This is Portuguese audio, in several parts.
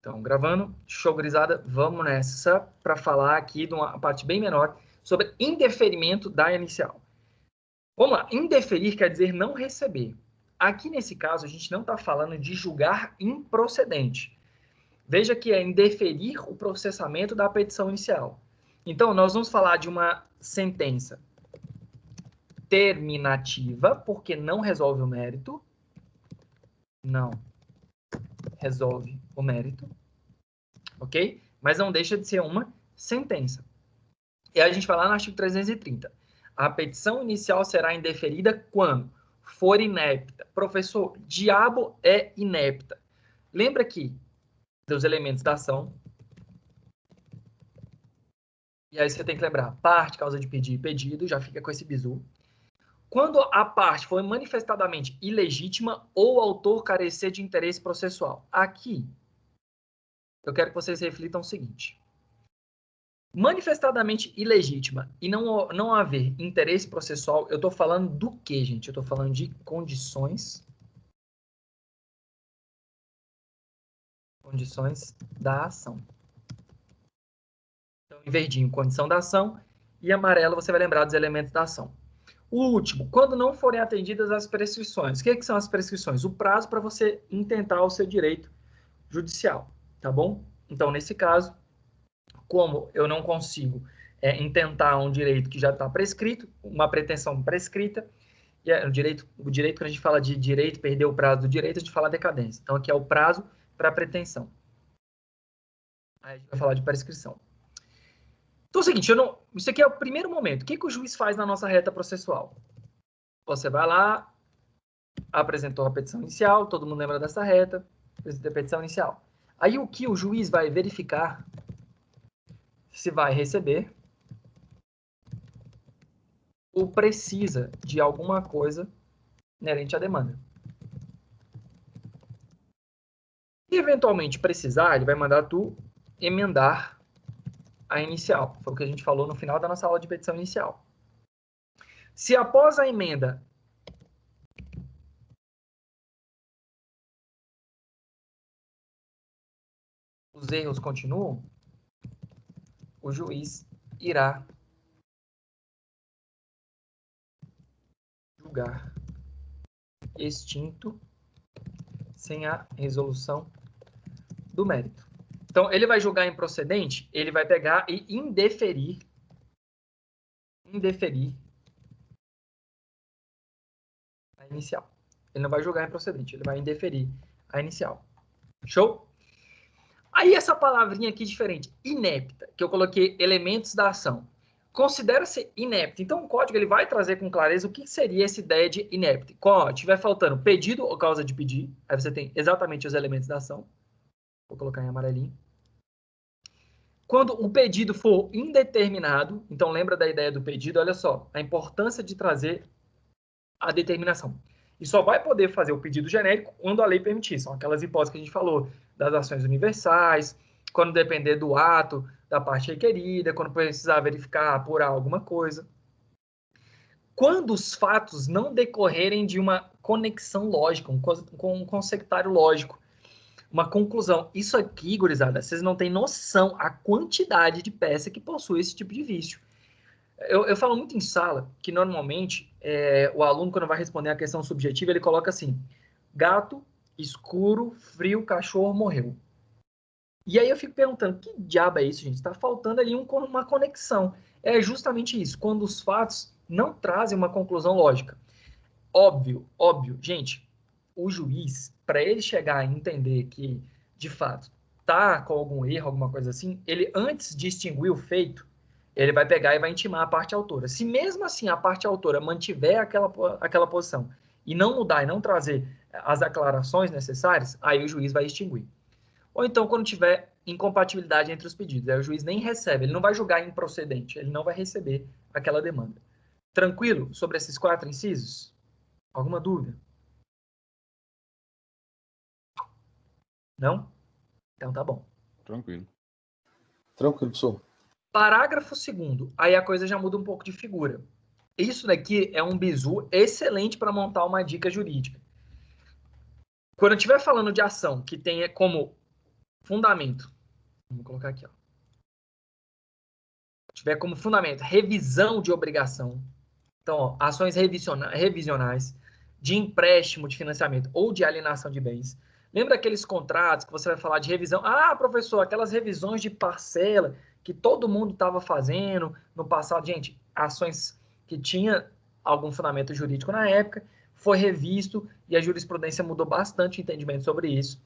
Então, gravando, show gurizada, vamos nessa para falar aqui de uma parte bem menor sobre indeferimento da inicial. Vamos lá, indeferir quer dizer não receber. Aqui nesse caso, a gente não está falando de julgar improcedente. Veja que é indeferir o processamento da petição inicial. Então, nós vamos falar de uma sentença terminativa, porque não resolve o mérito. Não resolve o mérito. Ok? Mas não deixa de ser uma sentença. E aí a gente vai lá no artigo 330. A petição inicial será indeferida quando for inepta. Professor, diabo é inepta. Lembra aqui dos elementos da ação. E aí você tem que lembrar parte, causa de pedir e pedido, já fica com esse bizu. Quando a parte foi manifestadamente ilegítima ou o autor carecer de interesse processual. Aqui, eu quero que vocês reflitam o seguinte. Manifestadamente ilegítima e não haver interesse processual, eu estou falando do quê, gente? Eu estou falando de condições da ação. Então, em verdinho, condição da ação, e amarelo você vai lembrar dos elementos da ação. O último, quando não forem atendidas as prescrições. O que são as prescrições? O prazo para você intentar o seu direito judicial, tá bom? Então, nesse caso, como eu não consigo intentar um direito que já está prescrito, uma pretensão prescrita, e o direito, quando a gente fala de direito, perder o prazo do direito, a gente fala decadência. Então, aqui é o prazo para pretensão. Aí a gente vai falar de prescrição. Então, é o seguinte, isso aqui é o primeiro momento. O que o juiz faz na nossa reta processual? Você vai lá, apresentou a petição inicial, todo mundo lembra dessa reta, apresentou a petição inicial. Aí o que o juiz vai verificar se vai receber ou precisa de alguma coisa inerente à demanda. E, eventualmente, precisar, ele vai mandar tu emendar a inicial. Foi o que a gente falou no final da nossa aula de petição inicial. Se após a emenda os erros continuam, o juiz irá julgar extinto sem a resolução do mérito. Então, ele vai julgar improcedente, ele vai pegar e indeferir a inicial. Ele não vai julgar improcedente, ele vai indeferir a inicial. Show? Aí essa palavrinha aqui diferente, inepta, que eu coloquei elementos da ação. Considera-se inepta. Então, o código ele vai trazer com clareza o que seria essa ideia de inepta. Quando tiver faltando pedido ou causa de pedir, aí você tem exatamente os elementos da ação. Vou colocar em amarelinho. Quando o pedido for indeterminado, então lembra da ideia do pedido, olha só, a importância de trazer a determinação. E só vai poder fazer o pedido genérico quando a lei permitir. São aquelas hipóteses que a gente falou, das ações universais, quando depender do ato da parte requerida, quando precisar verificar, apurar alguma coisa. Quando os fatos não decorrerem de uma conexão lógica, um conceituário lógico, uma conclusão. Isso aqui, gurizada, vocês não têm noção a quantidade de peça que possui esse tipo de vício. Eu falo muito em sala que, normalmente, o aluno, quando vai responder a questão subjetiva, ele coloca assim, gato, escuro, frio, cachorro, morreu. E aí eu fico perguntando, que diabo é isso, gente? Está faltando ali uma conexão. É justamente isso, quando os fatos não trazem uma conclusão lógica. Óbvio, gente, o juiz, para ele chegar a entender que, de fato, tá com algum erro, alguma coisa assim, ele, antes de extinguir o feito, ele vai pegar e vai intimar a parte autora. Se mesmo assim a parte autora mantiver aquela posição e não mudar e não trazer as aclarações necessárias, aí o juiz vai extinguir. Ou então, quando tiver incompatibilidade entre os pedidos, aí o juiz nem recebe, ele não vai julgar improcedente, ele não vai receber aquela demanda. Tranquilo sobre esses 4 incisos? Alguma dúvida? Não? Então tá bom. Tranquilo. Tranquilo, professor. Parágrafo 2º. Aí a coisa já muda um pouco de figura. Isso daqui é um bizu excelente para montar uma dica jurídica. Quando eu estiver falando de ação que tenha como Fundamento. Vamos colocar aqui, ó. Se tiver como fundamento revisão de obrigação. Então, ó, ações revisionais de empréstimo de financiamento ou de alienação de bens. Lembra aqueles contratos que você vai falar de revisão? Ah, professor, aquelas revisões de parcela que todo mundo estava fazendo no passado. Gente, ações que tinha algum fundamento jurídico na época, foi revisto e a jurisprudência mudou bastante o entendimento sobre isso.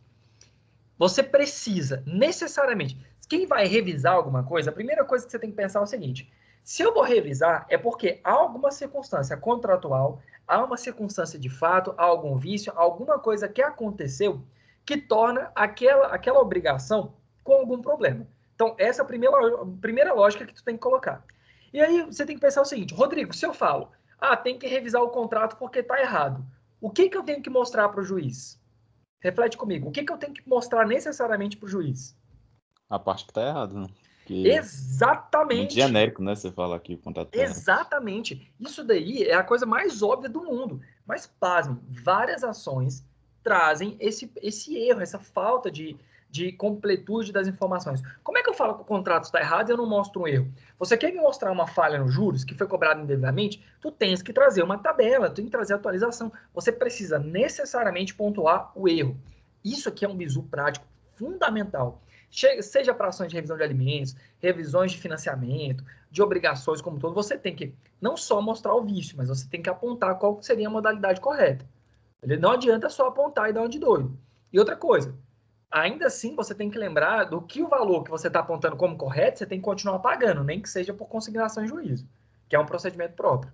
Você precisa, necessariamente, quem vai revisar alguma coisa, a primeira coisa que você tem que pensar é o seguinte: se eu vou revisar, é porque há alguma circunstância contratual, há uma circunstância de fato, há algum vício, alguma coisa que aconteceu que torna aquela obrigação com algum problema. Então, essa é a primeira lógica que tu tem que colocar. E aí você tem que pensar o seguinte: Rodrigo, se eu falo, tem que revisar o contrato porque está errado, o que eu tenho que mostrar para o juiz? Reflete comigo. O que eu tenho que mostrar necessariamente para o juiz? A parte que tá errada, né? Que Exatamente. muito genérico, né? Você fala aqui o contrato tá errado. Exatamente. Isso daí é a coisa mais óbvia do mundo. Mas, pasmem, várias ações trazem esse erro, essa falta de completude das informações. Como é que eu falo que o contrato está errado e eu não mostro um erro? Você quer me mostrar uma falha nos juros que foi cobrada indevidamente? Tu tens que trazer uma tabela, tu tem que trazer atualização. Você precisa necessariamente pontuar o erro. Isso aqui é um bizu prático fundamental. Seja para ações de revisão de alimentos, revisões de financiamento, de obrigações como um todo, você tem que não só mostrar o vício, mas você tem que apontar qual seria a modalidade correta. Não adianta só apontar e dar uma de doido. E outra coisa, ainda assim você tem que lembrar do que o valor que você está apontando como correto, você tem que continuar pagando, nem que seja por consignação em juízo, que é um procedimento próprio.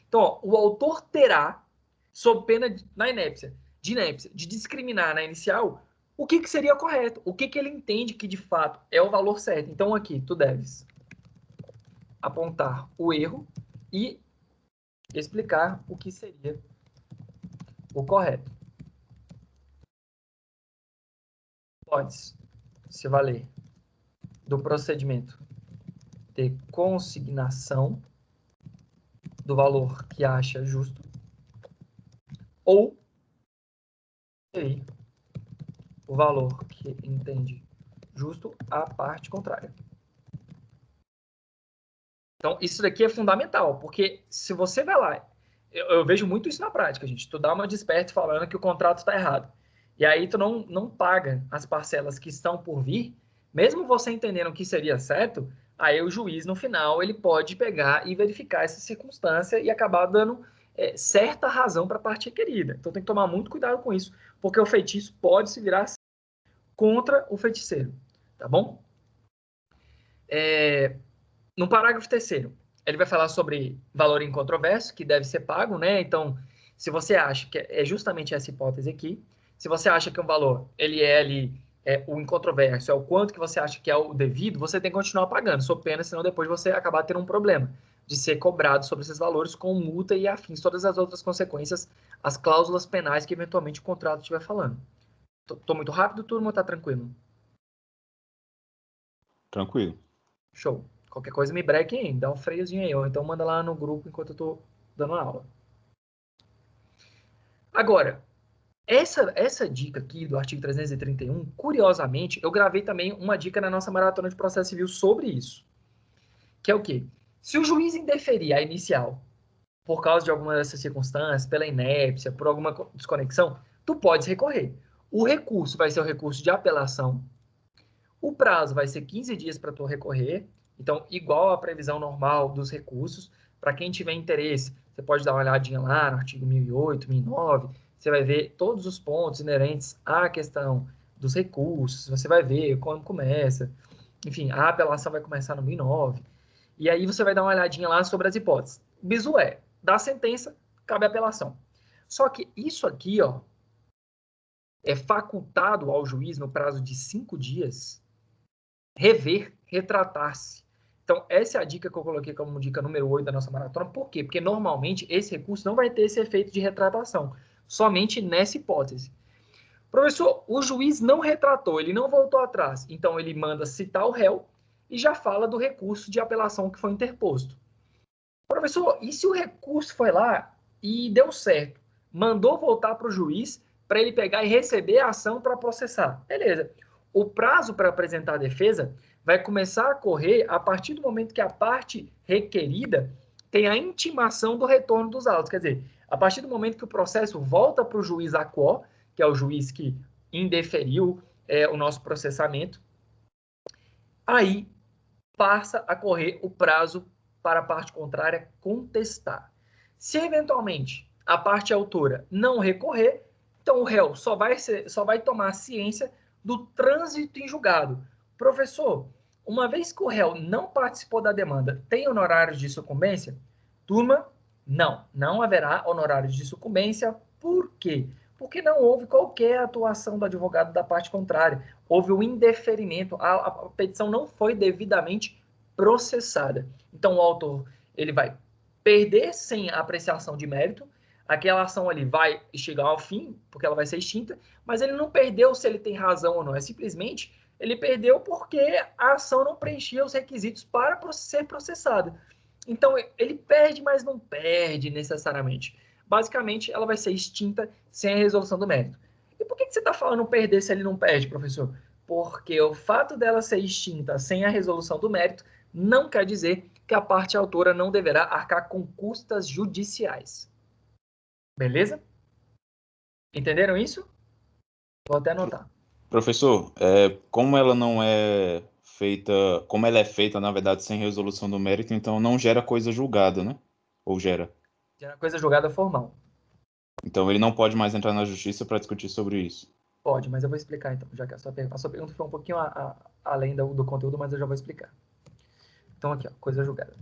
Então, ó, o autor terá, sob pena na inépcia, de discriminar na inicial o que seria correto, o que ele entende que de fato é o valor certo. Então, aqui, tu deves apontar o erro e explicar o que seria o correto. Pode se valer do procedimento de consignação do valor que acha justo ou o valor que entende justo a parte contrária. Então, isso daqui é fundamental, porque se você vai lá, eu vejo muito isso na prática, gente, tu dá uma desperta falando que o contrato está errado, e aí tu não paga as parcelas que estão por vir, mesmo você entendendo que seria certo, aí o juiz, no final, ele pode pegar e verificar essa circunstância e acabar dando certa razão para a parte requerida. Então, tem que tomar muito cuidado com isso, porque o feitiço pode se virar contra o feiticeiro, tá bom? No parágrafo 3º, ele vai falar sobre valor incontroverso, que deve ser pago, né? Então, se você acha que é justamente essa hipótese aqui, se você acha que um valor, ele é ali, o incontroverso, é o quanto que você acha que é o devido, você tem que continuar pagando, sob pena, senão depois você acabar tendo um problema de ser cobrado sobre esses valores com multa e afins, todas as outras consequências, as cláusulas penais que eventualmente o contrato estiver falando. Tô muito rápido, turma, ou tá tranquilo? Tranquilo. Show. Qualquer coisa me breque aí, dá um freiozinho aí, ou então manda lá no grupo enquanto eu tô dando a aula. Agora, essa dica aqui do artigo 331, curiosamente, eu gravei também uma dica na nossa maratona de processo civil sobre isso. Que é o quê? Se o juiz indeferir a inicial por causa de alguma dessas circunstâncias, pela inépcia, por alguma desconexão, tu podes recorrer. O recurso vai ser o recurso de apelação. O prazo vai ser 15 dias para tu recorrer. Então, igual à previsão normal dos recursos, para quem tiver interesse, você pode dar uma olhadinha lá no artigo 1008, 1009, você vai ver todos os pontos inerentes à questão dos recursos, você vai ver como começa, enfim, a apelação vai começar no 1009, e aí você vai dar uma olhadinha lá sobre as hipóteses. O bizu da sentença, cabe a apelação. Só que isso aqui, ó, é facultado ao juiz no prazo de 5 dias rever, retratar-se. Então, essa é a dica que eu coloquei como dica número 8 da nossa maratona. Por quê? Porque, normalmente, esse recurso não vai ter esse efeito de retratação, somente nessa hipótese. Professor, o juiz não retratou, ele não voltou atrás. Então, ele manda citar o réu e já fala do recurso de apelação que foi interposto. Professor, e se o recurso foi lá e deu certo? Mandou voltar para o juiz para ele pegar e receber a ação para processar. Beleza. o prazo para apresentar a defesa vai começar a correr a partir do momento que a parte requerida tem a intimação do retorno dos autos. Quer dizer, a partir do momento que o processo volta para o juiz AQO, que é o juiz que indeferiu o nosso processamento, aí passa a correr o prazo para a parte contrária contestar. Se eventualmente a parte autora não recorrer, então o réu só vai tomar ciência do trânsito em julgado. Professor, uma vez que o réu não participou da demanda, tem honorários de sucumbência? Turma, não haverá honorários de sucumbência. Por quê? Porque não houve qualquer atuação do advogado da parte contrária. Houve o indeferimento, a petição não foi devidamente processada. Então, o autor ele vai perder sem a apreciação de mérito, aquela ação ali vai chegar ao fim, porque ela vai ser extinta, mas ele não perdeu se ele tem razão ou não, é simplesmente ele perdeu porque a ação não preenchia os requisitos para ser processada. Então, ele perde, mas não perde necessariamente. Basicamente, ela vai ser extinta sem a resolução do mérito. E por que você está falando perder se ele não perde, professor? Porque o fato dela ser extinta sem a resolução do mérito não quer dizer que a parte autora não deverá arcar com custas judiciais. Beleza? Entenderam isso? Vou até anotar. Professor, como ela não é feita, como ela é feita, na verdade, sem resolução do mérito, então não gera coisa julgada, né? Ou gera? Gera coisa julgada formal. Então ele não pode mais entrar na justiça para discutir sobre isso. Pode, mas eu vou explicar então, já que a sua pergunta foi um pouquinho além do conteúdo, mas eu já vou explicar. Então aqui, ó, coisa julgada.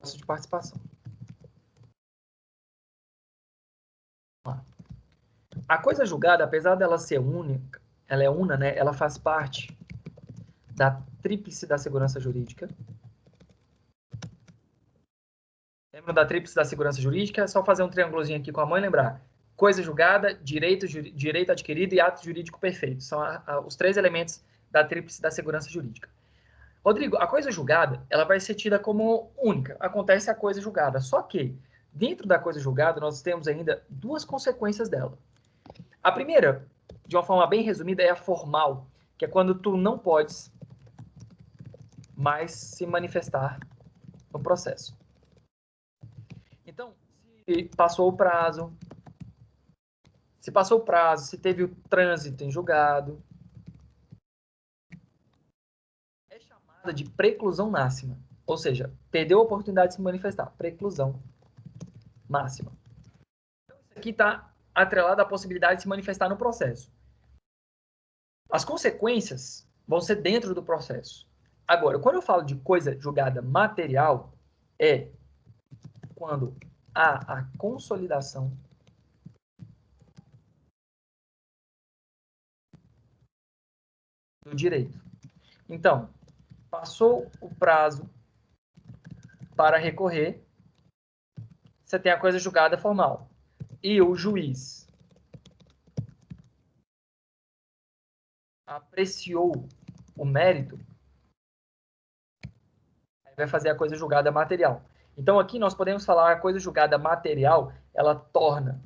Passo de participação. A coisa julgada, apesar dela ser única, ela é una, né? Ela faz parte da tríplice da segurança jurídica. Lembra da tríplice da segurança jurídica? É só fazer um triângulozinho aqui com a mão e lembrar. Coisa julgada, direito adquirido e ato jurídico perfeito. São os três elementos da tríplice da segurança jurídica. Rodrigo, a coisa julgada, ela vai ser tida como única. Acontece a coisa julgada. Só que, dentro da coisa julgada, nós temos ainda duas consequências dela. A primeira, de uma forma bem resumida, é a formal, que é quando tu não podes mais se manifestar no processo. Então, se passou o prazo, se teve o trânsito em julgado, é chamada de preclusão máxima. Ou seja, perdeu a oportunidade de se manifestar. Preclusão máxima. Então, isso aqui está atrelado à possibilidade de se manifestar no processo. As consequências vão ser dentro do processo. Agora, quando eu falo de coisa julgada material, é quando há a consolidação do direito. Então, passou o prazo para recorrer, você tem a coisa julgada formal. E o juiz apreciou o mérito, aí vai fazer a coisa julgada material. Então, aqui nós podemos falar a coisa julgada material, ela torna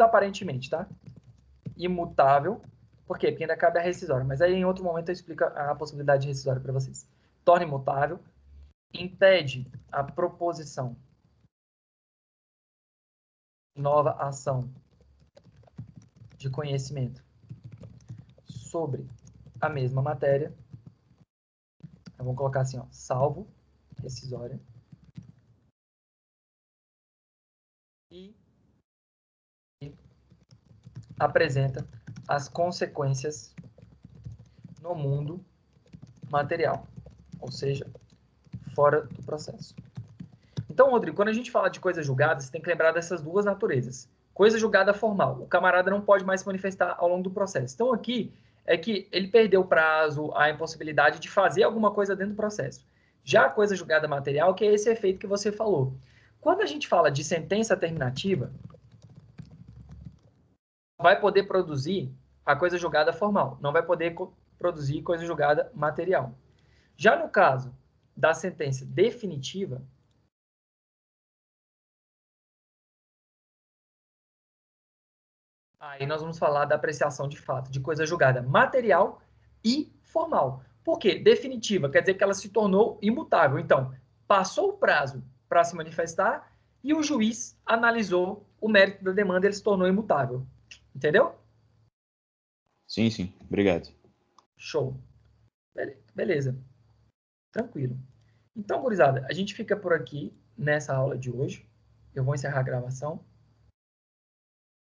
aparentemente, tá? Imutável. Por quê? Porque ainda cabe a rescisória. Mas aí em outro momento eu explico a possibilidade de rescisória para vocês. Torna imutável. Impede a proposição de nova ação de conhecimento sobre a mesma matéria. Então, vamos colocar assim, ó, salvo rescisória. E apresenta as consequências no mundo material, ou seja, fora do processo. Então, Rodrigo, quando a gente fala de coisa julgada, você tem que lembrar dessas duas naturezas. Coisa julgada formal, o camarada não pode mais se manifestar ao longo do processo. Então, aqui é que ele perdeu o prazo, a impossibilidade de fazer alguma coisa dentro do processo. Já a coisa julgada material, que é esse efeito que você falou. Quando a gente fala de sentença terminativa, vai poder produzir a coisa julgada formal, não vai poder produzir coisa julgada material. Já no caso da sentença definitiva, Aí nós vamos falar da apreciação de fato, de coisa julgada material e formal. Por quê? Definitiva, quer dizer que ela se tornou imutável. Então, passou o prazo para se manifestar e o juiz analisou o mérito da demanda, ele se tornou imutável. Entendeu? Sim, sim. Obrigado. Show. Beleza. Tranquilo. Então, gurizada, a gente fica por aqui nessa aula de hoje. Eu vou encerrar a gravação.